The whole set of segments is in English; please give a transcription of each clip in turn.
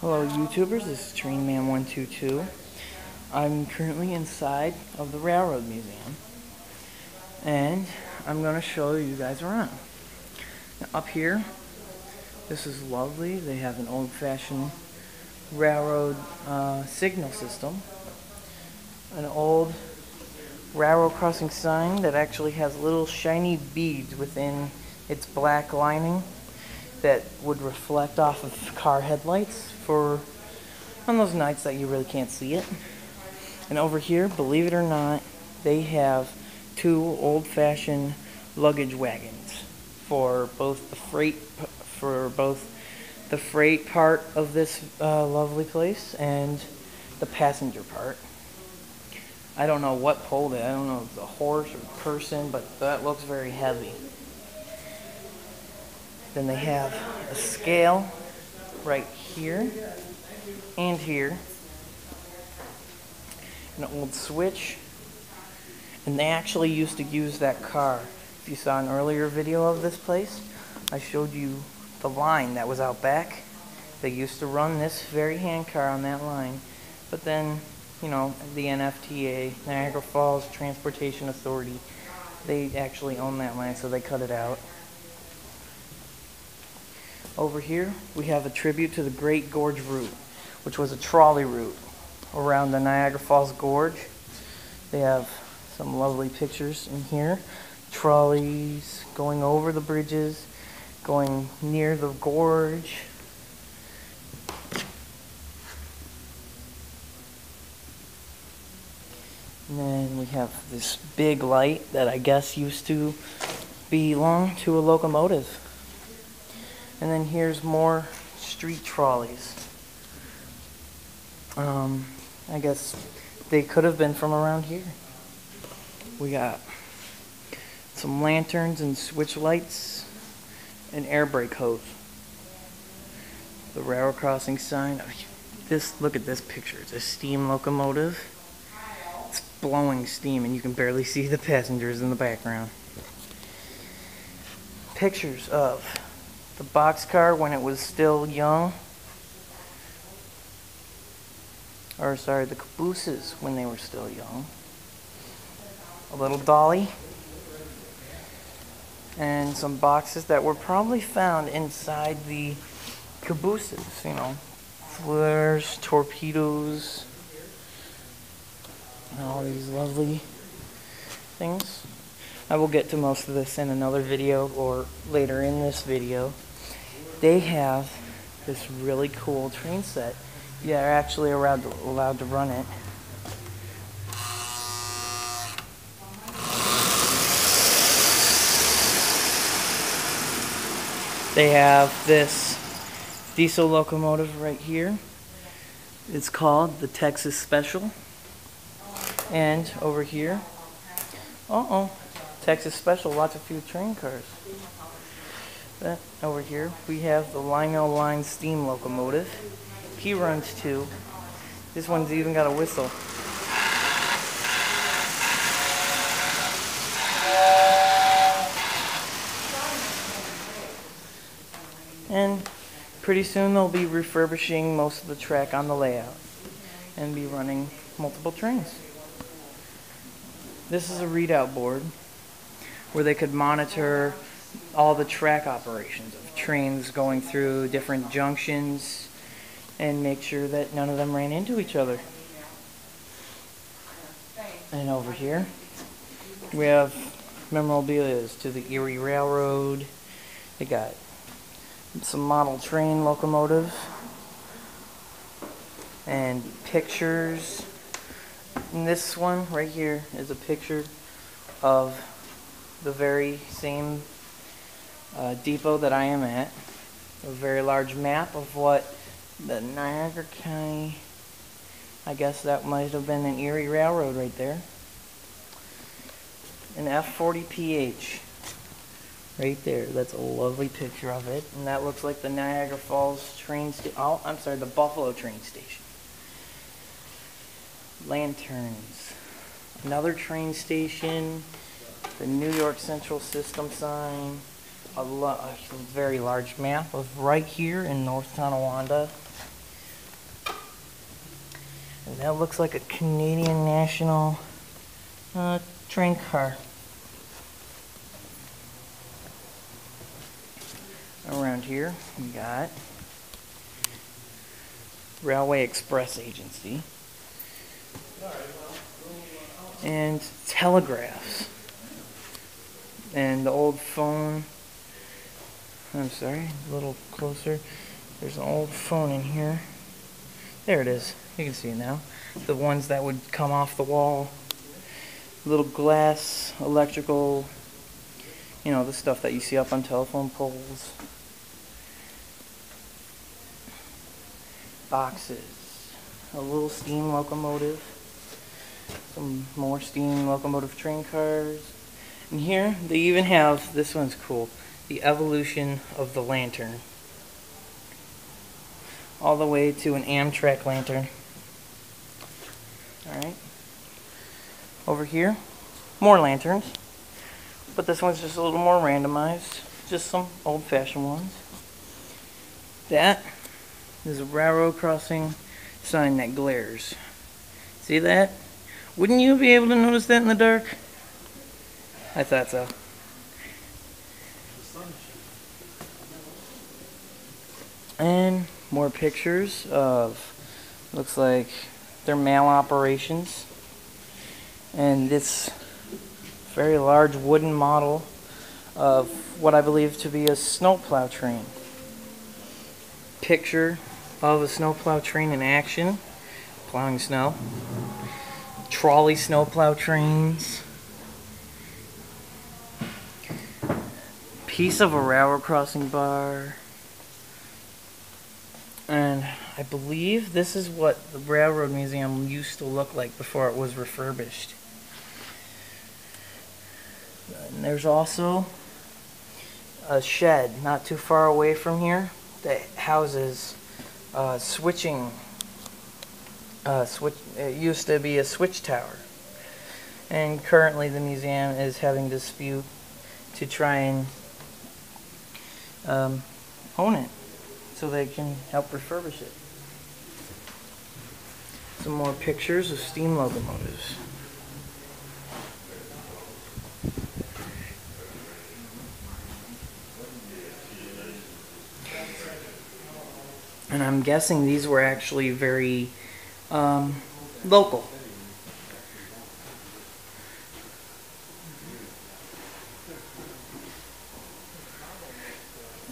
Hello YouTubers, this is TrainMan122. I'm currently inside of the Railroad Museum and I'm going to show you guys around. Now, up here, this is lovely. They have an old-fashioned railroad signal system. An old railroad crossing sign that actually has little shiny beads within its black lining that would reflect off of car headlights for on those nights that you really can't see it. And over here, believe it or not, they have two old-fashioned luggage wagons for both the freight part of this lovely place and the passenger part. I don't know what pulled it. I don't know if it's a horse or a person, but that looks very heavy. Then they have a scale right here and here, an old switch, and they actually used to use that car. If you saw an earlier video of this place, I showed you the line that was out back. They used to run this very hand car on that line, but then, you know, the NFTA, Niagara Falls Transportation Authority, they actually own that line, so they cut it out. Over here, we have a tribute to the Great Gorge Route, which was a trolley route around the Niagara Falls Gorge. They have some lovely pictures in here. Trolleys going over the bridges, going near the gorge. And then we have this big light that I guess used to belong to a locomotive. And then here's more street trolleys. I guess they could have been from around here. We got some lanterns and switch lights, an air brake hose, the railroad crossing sign. Look at this picture. It's a steam locomotive. It's blowing steam and you can barely see the passengers in the background. Pictures of the boxcar when it was still young. Or sorry, the cabooses when they were still young. A little dolly. And some boxes that were probably found inside the cabooses. You know, flares, torpedoes, and all these lovely things. I will get to most of this in another video or later in this video. They have this really cool train set. Yeah, they're actually allowed to run it. They have this diesel locomotive right here. It's called the Texas Special. And over here, Texas Special, lots of few train cars. But over here, we have the Lionel Line steam locomotive. He runs too. This one's even got a whistle. And pretty soon they'll be refurbishing most of the track on the layout and be running multiple trains. This is a readout board where they could monitor all the track operations of trains going through different junctions and make sure that none of them ran into each other. And over here we have memorabilia to the Erie Railroad. They got some model train locomotives and pictures. And this one right here is a picture of the very same depot that I am at. A very large map of what the Niagara County, I guess that might have been an Erie Railroad right there. An F40PH right there. That's a lovely picture of it. And that looks like the Niagara Falls train station. Oh, I'm sorry, the Buffalo train station. Lanterns. Another train station. The New York Central System sign. A very large map of right here in North Tonawanda. that looks like a Canadian National train car. Around here, we got Railway Express Agency and telegraphs. And the old phone, I'm sorry, a little closer. There's an old phone in here. There it is. You can see it now. The ones that would come off the wall. Little glass, electrical, you know, the stuff that you see up on telephone poles. Boxes. A little steam locomotive. Some more steam locomotive train cars. And here, they even have, this one's cool, the evolution of the lantern. All the way to an Amtrak lantern. Alright. Over here, more lanterns. But this one's just a little more randomized. Just some old-fashioned ones. That is a railroad crossing sign that glares. See that? Wouldn't you be able to notice that in the dark? I thought so. And more pictures of, looks like they're mail operations. And this very large wooden model of what I believe to be a snowplow train. Picture of a snowplow train in action, plowing snow. Trolley snowplow trains. Piece of a railroad crossing bar. And I believe this is what the Railroad Museum used to look like before it was refurbished. And there's also a shed not too far away from here that houses switching. It used to be a switch tower. And currently the museum is having a dispute to try and own it so they can help refurbish it. Some more pictures of steam locomotives. And I'm guessing these were actually very local.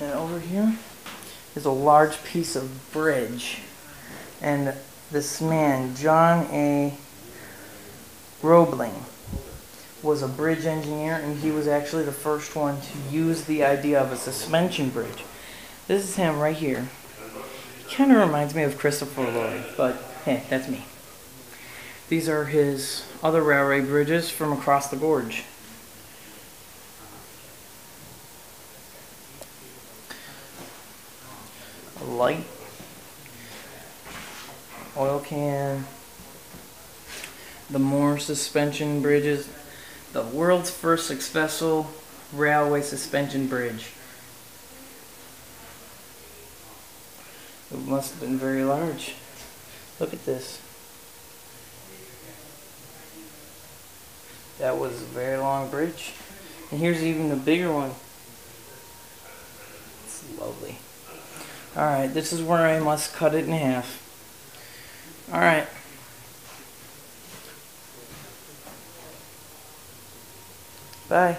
And over here is a large piece of bridge. And this man, John A. Roebling, was a bridge engineer, and he was actually the first one to use the idea of a suspension bridge. This is him right here. He kind of reminds me of Christopher Lloyd, but hey, that's me. These are his other railway bridges from across the gorge. A light, oil can, the more suspension bridges, the world's first successful railway suspension bridge. It must have been very large. Look at this. That was a very long bridge. And here's even a bigger one. It's lovely. Alright, this is where I must cut it in half. Alright. Bye.